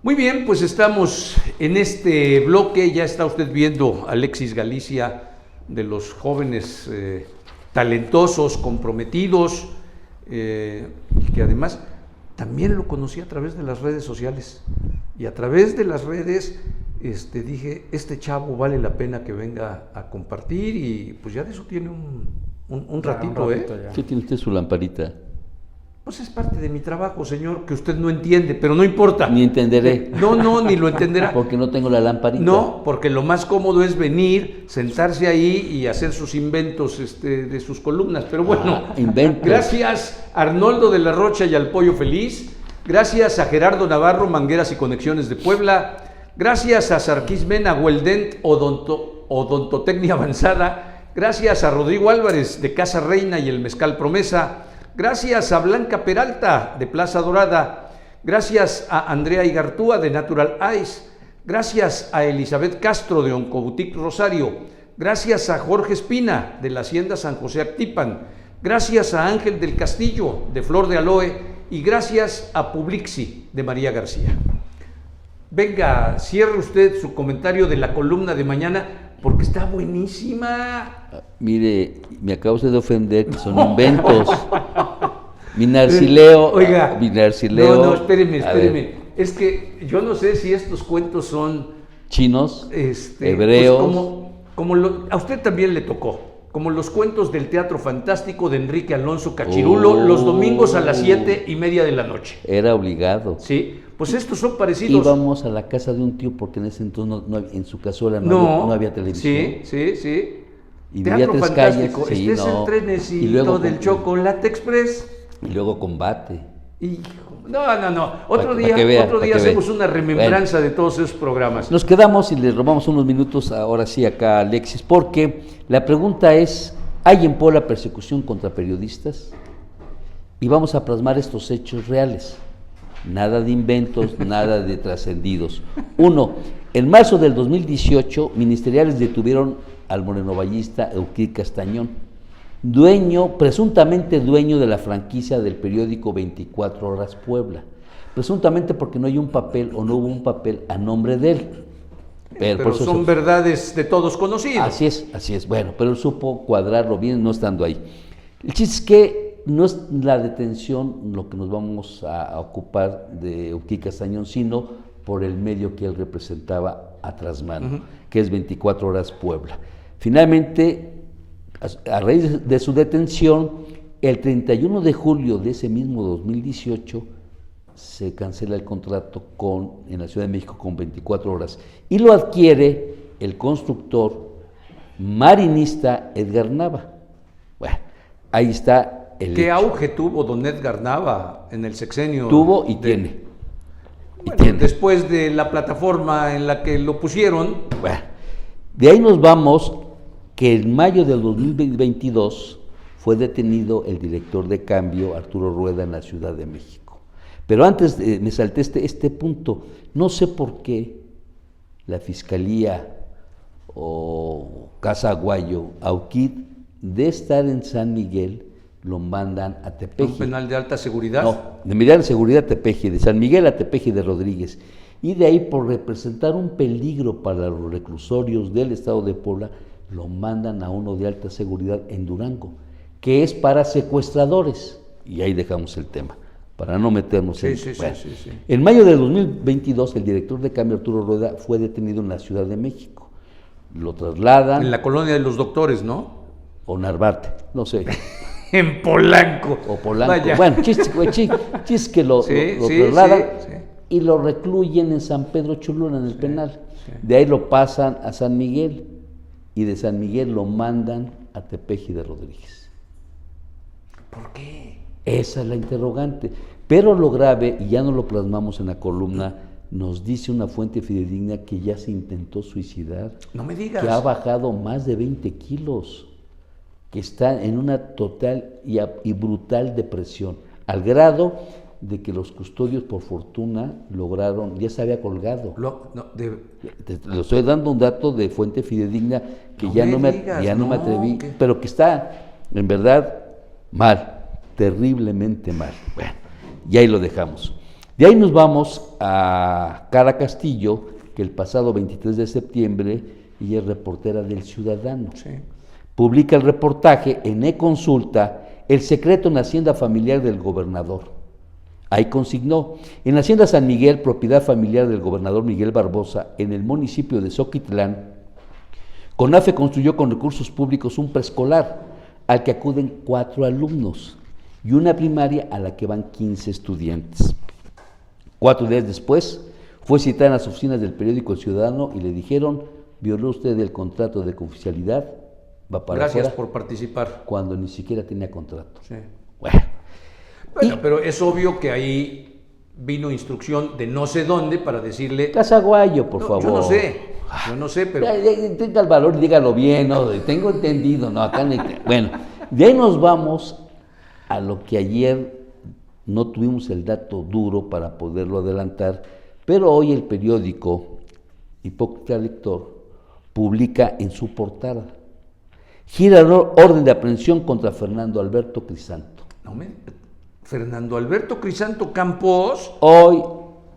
Muy bien, pues estamos en este bloque, ya está usted viendo a Alexis Galicia, de los jóvenes talentosos, comprometidos, que además también lo conocí a través de las redes sociales, y a través de las redes dije, este chavo vale la pena que venga a compartir, y pues ya de eso tiene un ratito, ya. ¿Qué tiene usted su lamparita? Pues es parte de mi trabajo, señor, que usted no entiende, pero no importa. Ni entenderé. No, ni lo entenderá. Porque no tengo la lamparita. No, porque lo más cómodo es venir, sentarse ahí y hacer sus inventos de sus columnas. Pero bueno, inventos. Gracias a Arnoldo de la Rocha y al Pollo Feliz. Gracias a Gerardo Navarro, Mangueras y Conexiones de Puebla. Gracias a Sarkis Mena, Weldent, Odontotecnia Avanzada. Gracias a Rodrigo Álvarez de Casa Reina y el Mezcal Promesa. Gracias a Blanca Peralta de Plaza Dorada. Gracias a Andrea Igartúa de Natural Ice. Gracias a Elizabeth Castro de Oncobutic Rosario. Gracias a Jorge Espina de la Hacienda San José Actipan. Gracias a Ángel del Castillo de Flor de Aloe. Y gracias a Publixi de María García. Venga, cierre usted su comentario de la columna de mañana porque está buenísima. Mire, me acabo de ofender que son inventos. Mi Narcileo. Oiga, mi Narcileo. No, espéreme. Es que yo no sé si estos cuentos son chinos, hebreos. Pues a usted también le tocó, como los cuentos del Teatro Fantástico de Enrique Alonso Cachirulo, los domingos a las 7:30 de la noche. Era obligado. Sí, pues estos son parecidos. Íbamos a la casa de un tío porque en ese entonces en su casola no había televisión. Sí. Y Teatro vivía Fantástico, calles. Sí, es el trenecito del Chocolate Express. Y luego Combate. Hijo, no. Otro día hacemos una remembranza de todos esos programas. Nos quedamos y le robamos unos minutos ahora sí acá a Alexis, porque la pregunta es, ¿hay en Puebla persecución contra periodistas? Y vamos a plasmar estos hechos reales. Nada de inventos, nada de trascendidos. 1. En marzo del 2018, ministeriales detuvieron al morenovallista Euclid Castañón, presuntamente dueño de la franquicia del periódico 24 Horas Puebla. Presuntamente porque no hay un papel o no hubo un papel a nombre de él. Pero son verdades de todos conocidas. Así es. Bueno, pero él supo cuadrarlo bien no estando ahí. El chiste es que no es la detención lo que nos vamos a ocupar de Euclid Castañón, sino por el medio que él representaba a trasmano, que es 24 Horas Puebla. Finalmente, a raíz de su detención, el 31 de julio de ese mismo 2018, se cancela el contrato en la Ciudad de México con 24 Horas y lo adquiere el constructor marinista Edgar Nava. Bueno, ahí está el ¿Qué hecho. auge tuvo don Edgar Nava en el sexenio? Tuvo y tiene. Después de la plataforma en la que lo pusieron. Bueno, de ahí nos vamos que en mayo del 2022 fue detenido el director de Cambio, Arturo Rueda, en la Ciudad de México. Pero antes me salté este punto. No sé por qué la Fiscalía o Casa Aguayo, Auquid, de estar en San Miguel, lo mandan a Tepeji. ¿Un penal de alta seguridad? No, de mediana seguridad Tepeji, de San Miguel a Tepeji de Rodríguez. Y de ahí, por representar un peligro para los reclusorios del Estado de Puebla, lo mandan a uno de alta seguridad en Durango, que es para secuestradores. Y ahí dejamos el tema, para no meternos sí. En mayo de 2022, el director de Cambio, Arturo Rueda, fue detenido en la Ciudad de México. Lo trasladan... En la colonia de los doctores, ¿no? O Narvarte, no sé. En Polanco. O Polanco. Vaya. Bueno, chiste que lo trasladan y lo recluyen en San Pedro Cholula, en el penal. Sí. De ahí lo pasan a San Miguel y de San Miguel lo mandan a Tepeji de Rodríguez. ¿Por qué? Esa es la interrogante. Pero lo grave, y ya no lo plasmamos en la columna, nos dice una fuente fidedigna que ya se intentó suicidar. No me digas. Que ha bajado más de 20 kilos, que está en una total y brutal depresión, al grado de que los custodios, por fortuna, lograron, ya se había colgado. Te lo estoy dando un dato de fuente fidedigna que no me atreví, pero que está, en verdad, mal, terriblemente mal. Bueno, y ahí lo dejamos. De ahí nos vamos a Cara Castillo, que el pasado 23 de septiembre ella es reportera del Ciudadano. Sí. Publica el reportaje en e-consulta El secreto en la hacienda familiar del gobernador. Ahí consignó: en la hacienda San Miguel, propiedad familiar del gobernador Miguel Barbosa, en el municipio de Zoquitlán, CONAFE construyó con recursos públicos un preescolar al que acuden 4 alumnos y una primaria a la que van 15 estudiantes. 4 días después fue citada en las oficinas del periódico El Ciudadano y le dijeron: violó usted el contrato de confidencialidad, va para Gracias afuera, por participar. cuando ni siquiera tenía contrato. Sí. Bueno, Pero es obvio que ahí vino instrucción de no sé dónde para decirle... Casaguayo, por favor. Yo no sé, pero... Tenga el valor y dígalo bien, ¿no? Tengo entendido, ¿no? Acá bueno, de ahí nos vamos a lo que ayer no tuvimos el dato duro para poderlo adelantar, pero hoy el periódico Hipócrita Lector publica en su portada: gira orden de aprehensión contra Fernando Alberto Crisanto. Fernando Alberto Crisanto Campos. Hoy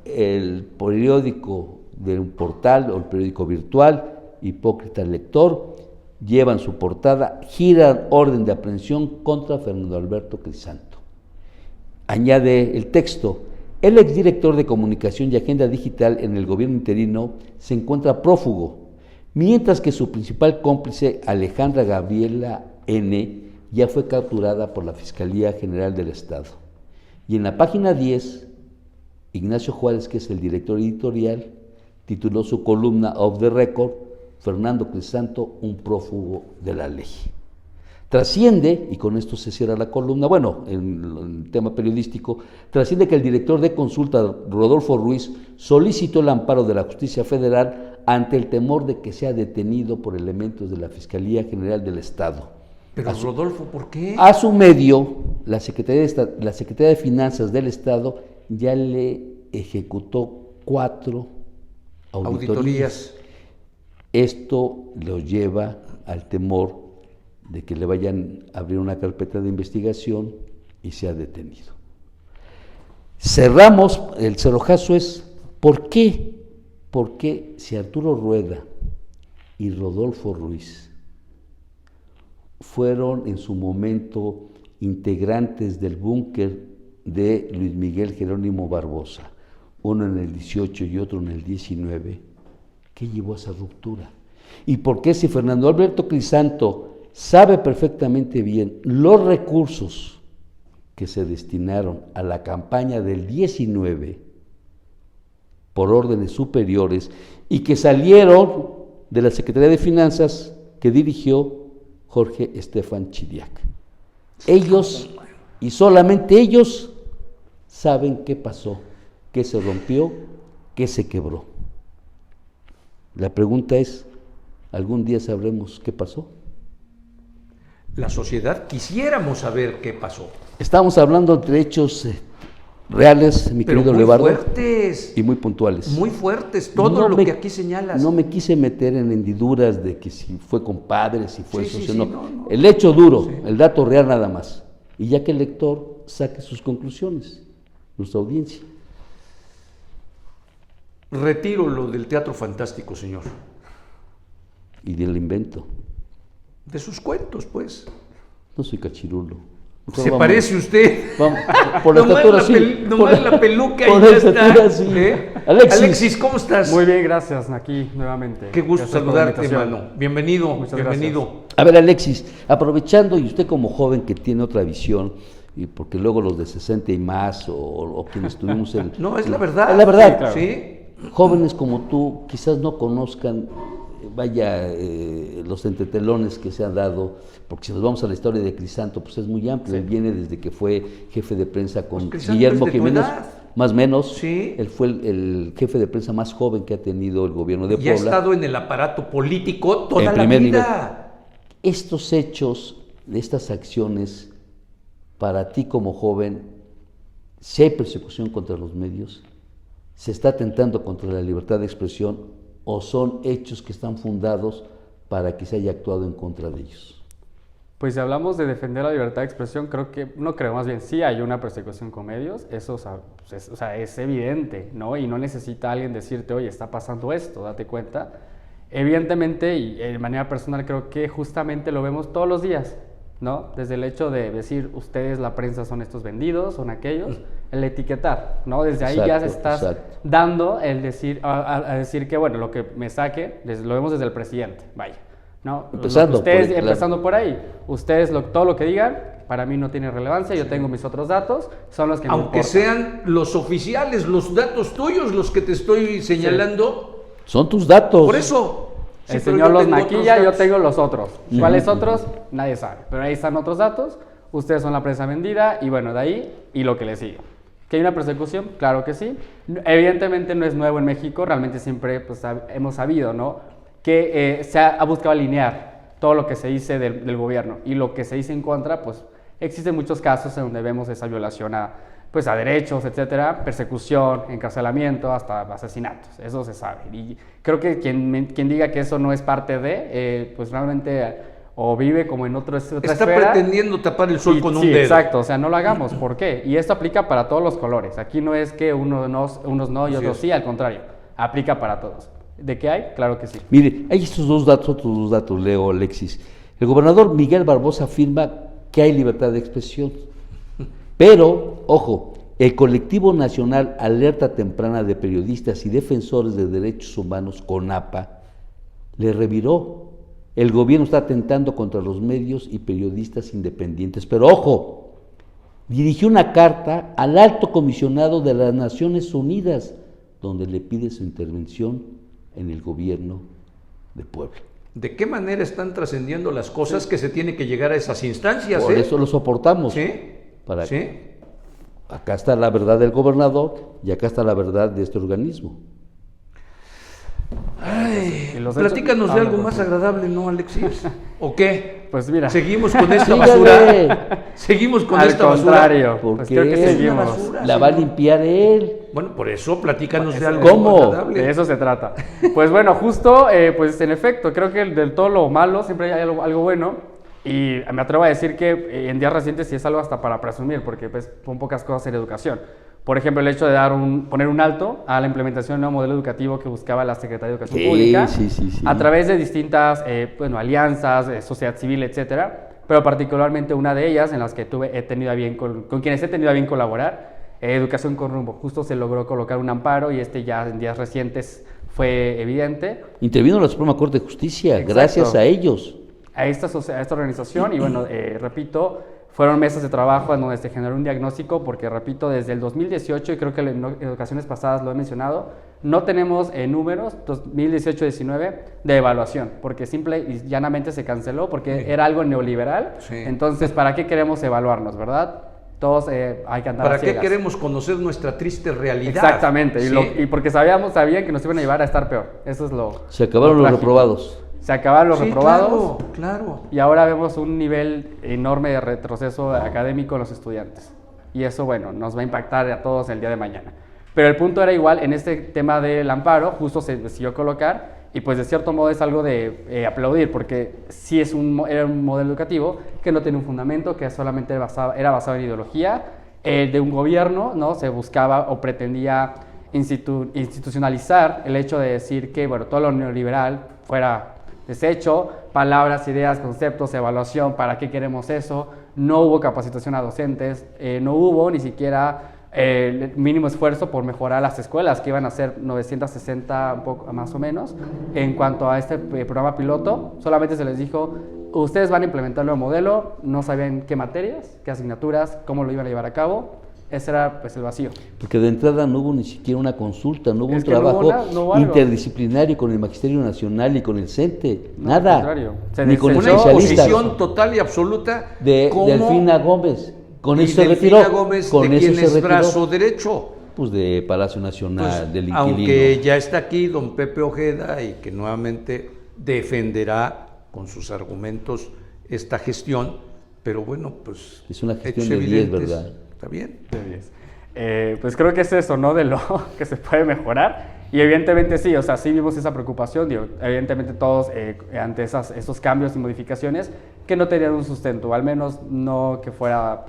el periódico de un portal o el periódico virtual Hipócrita Lector lleva en su portada: gira orden de aprehensión contra Fernando Alberto Crisanto. Añade el texto: el exdirector de Comunicación y Agenda Digital en el gobierno interino se encuentra prófugo, mientras que su principal cómplice, Alejandra Gabriela N., ya fue capturada por la Fiscalía General del Estado. Y en la página 10, Ignacio Juárez, que es el director editorial, tituló su columna Off the Record: Fernando Crisanto, un prófugo de la ley. Trasciende, y con esto se cierra la columna, bueno, en el tema periodístico, trasciende que el director de consulta, Rodolfo Ruiz, solicitó el amparo de la Justicia Federal ante el temor de que sea detenido por elementos de la Fiscalía General del Estado. Pero Rodolfo, ¿por qué? A su medio, la Secretaría de Finanzas del Estado ya le ejecutó 4 auditorías. Esto los lleva al temor de que le vayan a abrir una carpeta de investigación y sea detenido. Cerramos, el cerrojazo es: ¿por qué? Porque si Arturo Rueda y Rodolfo Ruiz fueron en su momento integrantes del búnker de Luis Miguel Jerónimo Barbosa, uno en el 18 y otro en el 19, ¿qué llevó a esa ruptura? ¿Y por qué, si Fernando Alberto Crisanto sabe perfectamente bien los recursos que se destinaron a la campaña del 19 por órdenes superiores y que salieron de la Secretaría de Finanzas que dirigió Jorge Estefan Chidiac? Ellos, y solamente ellos, saben qué pasó, qué se rompió, qué se quebró. La pregunta es: ¿algún día sabremos qué pasó? La sociedad quisiéramos saber qué pasó. Estamos hablando de hechos reales, mi Pero querido muy Levardo, fuertes. y muy puntuales. Muy fuertes, todo lo que aquí señalas. No me quise meter en hendiduras de que si fue compadre, si fue Sí, socio, sí, no. no. El hecho duro, Sí. el dato real nada más. Y ya que el lector saque sus conclusiones, nuestra audiencia. Retiro lo del teatro fantástico, señor. Y del invento. De sus cuentos, pues. No soy cachirulo. Se Vamos, parece usted. Vamos, por la Nomás estatura sí. nomás la peluca por y la ya estatura está. sí. ¿Eh? Alexis. ¿cómo estás? Muy bien, gracias. Aquí nuevamente. Qué gusto Gracias por la saludarte, invitación. hermano. Bienvenido, Muchas bienvenido. A ver, Alexis, aprovechando, y usted como joven que tiene otra visión, y porque luego los de 60 y más, o quienes tuvimos el... No, es la verdad. Es la verdad. Sí, claro. Sí. Jóvenes como tú quizás no conozcan, los entretelones que se han dado, porque si nos vamos a la historia de Crisanto, pues es muy amplio. Él viene desde que fue jefe de prensa con Pues Crisanto Guillermo es de tu Jiménez, edad. más o menos. Sí. Él fue el jefe de prensa más joven que ha tenido el gobierno de Y ha Puebla. estado en el aparato político toda En la primer vida. Estos hechos, estas acciones, para ti como joven, si hay persecución contra los medios, se está atentando contra la libertad de expresión, o son hechos que están fundados para que se haya actuado en contra de ellos. Pues si hablamos de defender la libertad de expresión, creo que, no creo, más bien sí hay una persecución con medios, eso es evidente, ¿no? Y no necesita alguien decirte, oye, está pasando esto, date cuenta. Evidentemente, y de manera personal, creo que justamente lo vemos todos los días, ¿no? Desde el hecho de decir, ustedes, la prensa, son estos vendidos, son aquellos, el etiquetar, ¿no? Desde ahí ya se estás dando el decir, a decir que, bueno, lo que me saque, lo vemos desde el presidente, vaya. ¿No? Empezando por ahí. Ustedes todo lo que digan, para mí no tiene relevancia, yo tengo mis otros datos, son los que me aunque importan. Sean los oficiales, los datos tuyos, los que te estoy señalando. Son tus datos. Por eso. El señor los maquilla, yo tengo los otros. ¿Cuáles otros? Nadie sabe. Pero ahí están otros datos, ustedes son la prensa vendida, y bueno, de ahí, y lo que le sigue. ¿Que hay una persecución? Claro que sí. Evidentemente no es nuevo en México, realmente siempre pues, hemos sabido, ¿no? Que se ha buscado alinear todo lo que se dice del gobierno, y lo que se dice en contra, pues existen muchos casos en donde vemos esa violación a derechos, etcétera, persecución, encarcelamiento, hasta asesinatos, eso se sabe. Y creo que quien diga que eso no es parte de, pues realmente o vive como en otra esfera. Está pretendiendo tapar el sol con un dedo. Sí, exacto, o sea, no lo hagamos. ¿Por qué? Y esto aplica para todos los colores. Aquí no es que unos no y otros sí, al contrario, aplica para todos. ¿De qué hay? Claro que sí. Mire, hay estos otros dos datos, Leo, Alexis. El gobernador Miguel Barbosa afirma que hay libertad de expresión, pero, ojo, el colectivo nacional Alerta Temprana de Periodistas y Defensores de Derechos Humanos, CONAPA, le reviró. El gobierno está atentando contra los medios y periodistas independientes, pero ojo, dirigió una carta al alto comisionado de las Naciones Unidas, donde le pide su intervención en el gobierno de Puebla. ¿De qué manera están trascendiendo las cosas que se tiene que llegar a esas instancias? Por eso lo soportamos. ¿Sí? Acá está la verdad del gobernador y acá está la verdad de este organismo. Ay, platícanos de algo más agradable, ¿no, Alexis? ¿O qué? Pues mira. ¿Seguimos con esta basura? ¿Seguimos con esta basura? Al contrario. ¿Por pues qué? creo que seguimos. La va a limpiar él. Bueno, por eso platícanos de algo agradable. De eso se trata. Pues bueno, justo, pues en efecto, creo que del todo lo malo siempre hay algo bueno. Y me atrevo a decir que en días recientes sí es algo hasta para presumir, porque pues son pocas cosas en educación. Por ejemplo, el hecho de poner un alto a la implementación de un nuevo modelo educativo que buscaba la Secretaría de Educación Pública a través de distintas alianzas, sociedad civil, etcétera, pero particularmente una de ellas en las que con quienes he tenido a bien colaborar, Educación con Rumbo. Justo se logró colocar un amparo y ya en días recientes fue evidente. Intervino la Suprema Corte de Justicia. Exacto. Gracias a ellos. A esta organización, y bueno, repito, fueron meses de trabajo en donde se generó un diagnóstico, porque repito, desde el 2018, y creo que en ocasiones pasadas lo he mencionado, no tenemos números 2018-19 de evaluación, porque simple y llanamente se canceló, porque era algo neoliberal. Entonces, ¿para qué queremos evaluarnos, verdad? Todos hay que andar ¿Para a ciegas. qué queremos conocer nuestra triste realidad? Exactamente, y porque sabían que nos iban a llevar a estar peor. Eso es lo Se acabaron los reprobados. Se acabaron los reprobados. Claro. Y ahora vemos un nivel enorme de retroceso académico en los estudiantes. Y eso, bueno, nos va a impactar a todos el día de mañana. Pero el punto era igual, en este tema del amparo, justo se decidió colocar, y pues de cierto modo es algo de aplaudir, porque sí era un modelo educativo que no tiene un fundamento, que solamente era basado en ideología de un gobierno, ¿no? Se buscaba o pretendía institucionalizar el hecho de decir que, bueno, todo lo neoliberal fuera desecho, palabras, ideas, conceptos, evaluación, ¿para qué queremos eso? No hubo capacitación a docentes, no hubo ni siquiera mínimo esfuerzo por mejorar las escuelas, que iban a ser 960 un poco más o menos. En cuanto a este programa piloto, solamente se les dijo, ustedes van a implementar el nuevo modelo, no sabían qué materias, qué asignaturas, cómo lo iban a llevar a cabo. Ese era pues el vacío. Porque de entrada no hubo ni siquiera una consulta, no hubo un trabajo interdisciplinario con el Magisterio Nacional y con el CENTE, nada, ni con una oposición total y absoluta de Delfina Gómez. Con eso se retiró. Gómez, ¿de quién es brazo derecho? Pues de Palacio Nacional, del inquilino. Aunque ya está aquí don Pepe Ojeda y que nuevamente defenderá con sus argumentos esta gestión, pero bueno, pues es una gestión de 10, ¿verdad? Está bien. De 10. Pues creo que es eso, ¿no? De lo que se puede mejorar. Y evidentemente sí, o sea, sí vimos esa preocupación, digo, evidentemente todos ante esos cambios y modificaciones que no tenían un sustento, al menos no que fuera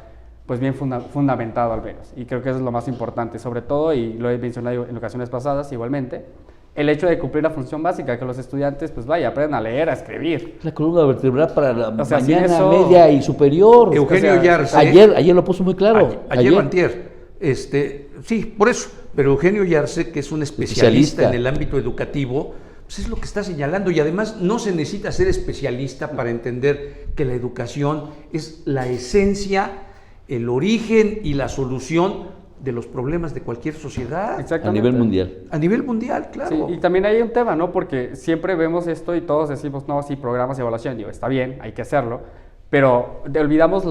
pues bien fundamentado al menos. Y creo que eso es lo más importante, sobre todo, y lo he mencionado en ocasiones pasadas igualmente, el hecho de cumplir la función básica, que los estudiantes pues vaya, aprendan a leer, a escribir. La columna vertebral para la O sea, mañana, sin eso- media y superior. Eugenio O sea, Yarse. Ayer lo puso muy claro. Ayer o antier. Sí, por eso. Pero Eugenio Yarse, que es un especialista en el ámbito educativo, pues es lo que está señalando. Y además no se necesita ser especialista para entender que la educación es la esencia, el origen y la solución de los problemas de cualquier sociedad. A Exactamente. nivel mundial. A nivel mundial, claro. Sí, y también hay un tema, ¿no? Porque siempre vemos esto y todos decimos, no, sí, programas de evaluación, digo, está bien, hay que hacerlo, pero olvidamos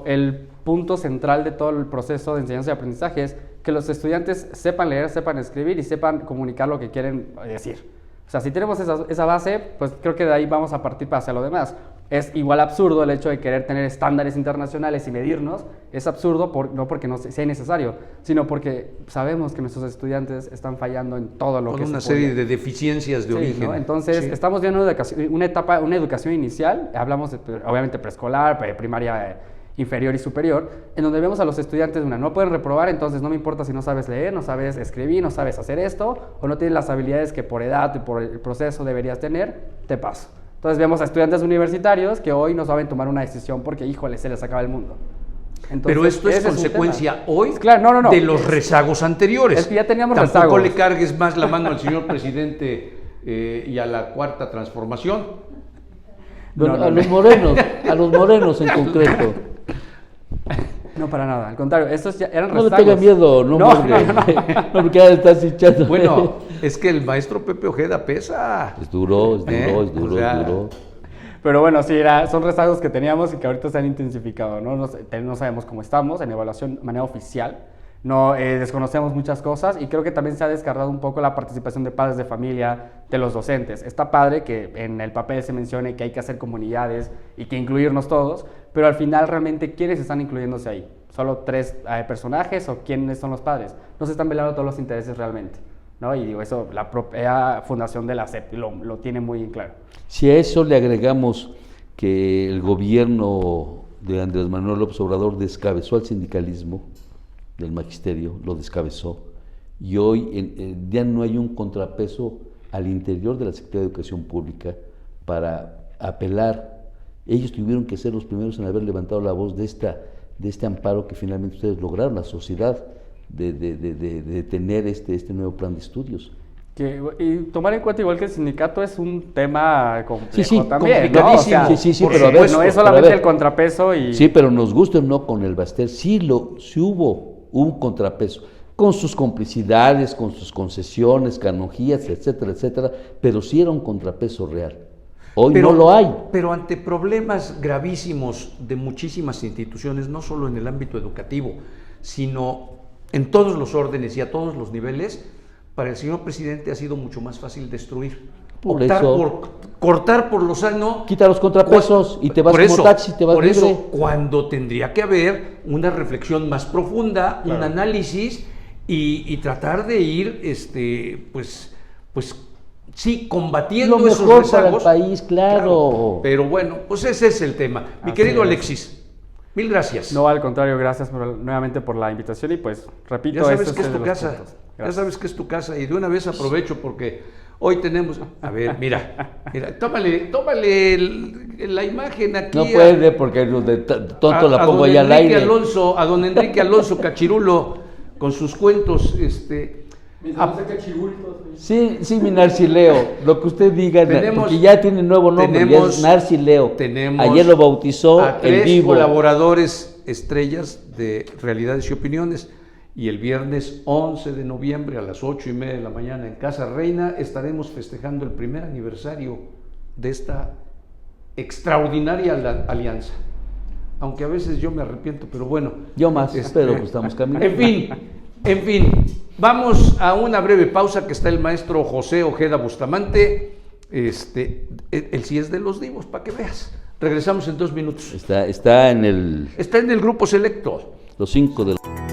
el punto central de todo el proceso de enseñanza y aprendizaje es que los estudiantes sepan leer, sepan escribir y sepan comunicar lo que quieren decir. O sea, si tenemos esa base, pues creo que de ahí vamos a partir hacia lo demás. Es igual absurdo el hecho de querer tener estándares internacionales y medirnos. Es absurdo no porque no sea necesario, sino porque sabemos que nuestros estudiantes están fallando en todo lo Con que una se puede. serie de deficiencias de Sí, origen. ¿no? Entonces, Sí. estamos viendo una educación inicial, hablamos de, obviamente preescolar, primaria inferior y superior, en donde vemos a los estudiantes, no pueden reprobar, entonces no me importa si no sabes leer, no sabes escribir, no sabes hacer esto, o no tienes las habilidades que por edad y por el proceso deberías tener, te paso. Entonces vemos a estudiantes universitarios que hoy no saben tomar una decisión porque, híjole, se les acaba el mundo. Entonces, Pero esto es ese un consecuencia tema. hoy Claro, no. de los rezagos anteriores. Es que ya teníamos Tampoco rezagos. le cargues más la mano al señor presidente y a la cuarta transformación. Bueno, No, a los morenos en concreto. No, para nada, al contrario, estos ya eran No le rezagos. tenga miedo, no muerde. No, porque ya le estás hinchando. Bueno, es que el maestro Pepe Ojeda pesa. Es duro. O sea, Pero bueno, sí, son rezagos que teníamos y que ahorita se han intensificado, ¿no? No sabemos cómo estamos en evaluación de manera oficial, no desconocemos muchas cosas y creo que también se ha descartado un poco la participación de padres de familia, de los docentes. Está padre que en el papel se mencione que hay que hacer comunidades y que incluirnos todos, pero al final realmente, ¿quiénes están incluyéndose ahí? ¿Solo 3 personajes o quiénes son los padres? No se están velando todos los intereses realmente, ¿no? Y digo, eso la propia fundación de la SEP lo tiene muy claro. Si a eso le agregamos que el gobierno de Andrés Manuel López Obrador descabezó al sindicalismo del magisterio, lo descabezó, y hoy ya no hay un contrapeso al interior de la Secretaría de Educación Pública para apelar. Ellos tuvieron que ser los primeros en haber levantado la voz de este amparo que finalmente ustedes lograron, la sociedad, de tener este nuevo plan de estudios. Y tomar en cuenta igual que el sindicato es un tema complejo Sí, también, ¿no? O sea, sí, por pero a ver, supuesto, no es pero a solamente ver. el contrapeso y... Sí, pero nos guste o no con el Baster, sí hubo un contrapeso, con sus complicidades, con sus concesiones, canonjías, etcétera, etcétera, pero sí era un contrapeso real. Hoy no lo hay. Pero ante problemas gravísimos de muchísimas instituciones, no solo en el ámbito educativo, sino en todos los órdenes y a todos los niveles, para el señor presidente ha sido mucho más fácil destruir. Cortar por lo sano. Quita los contrapesos y te vas como taxi, te vas por libre. eso, cuando tendría que haber una reflexión más profunda, un análisis y tratar de ir, pues sí, combatiendo Lo esos mejor para el rezagos. país, claro. Pero bueno, pues ese es el tema. Mi Así querido es. Alexis, mil gracias. No, al contrario, gracias nuevamente por la invitación y pues, repito, Ya sabes este que es uno tu de los casa, puntos. ya Gracias. sabes que es tu casa y de una vez aprovecho porque hoy tenemos, a ver, mira, tómale la imagen aquí. No puede porque de tonto la pongo ahí al aire. A don Enrique Alonso Cachirulo con sus cuentos, Sí, mi Narcileo, lo que usted diga, Tenemos- porque ya tiene nuevo nombre, ya es Narcileo. tenemos Ayer lo bautizó a el 3 vivo. colaboradores estrellas de Realidades y Opiniones, y el viernes 11 de noviembre a las 8:30 de la mañana en Casa Reina estaremos festejando el primer aniversario de esta extraordinaria alianza. Aunque a veces yo me arrepiento, pero bueno. Yo más, pero pues estamos caminando. En fin, vamos a una breve pausa que está el maestro José Ojeda Bustamante. Él sí es de los divos, para que veas. Regresamos en 2 minutos. Está en Está en el grupo selecto. los 5 de la...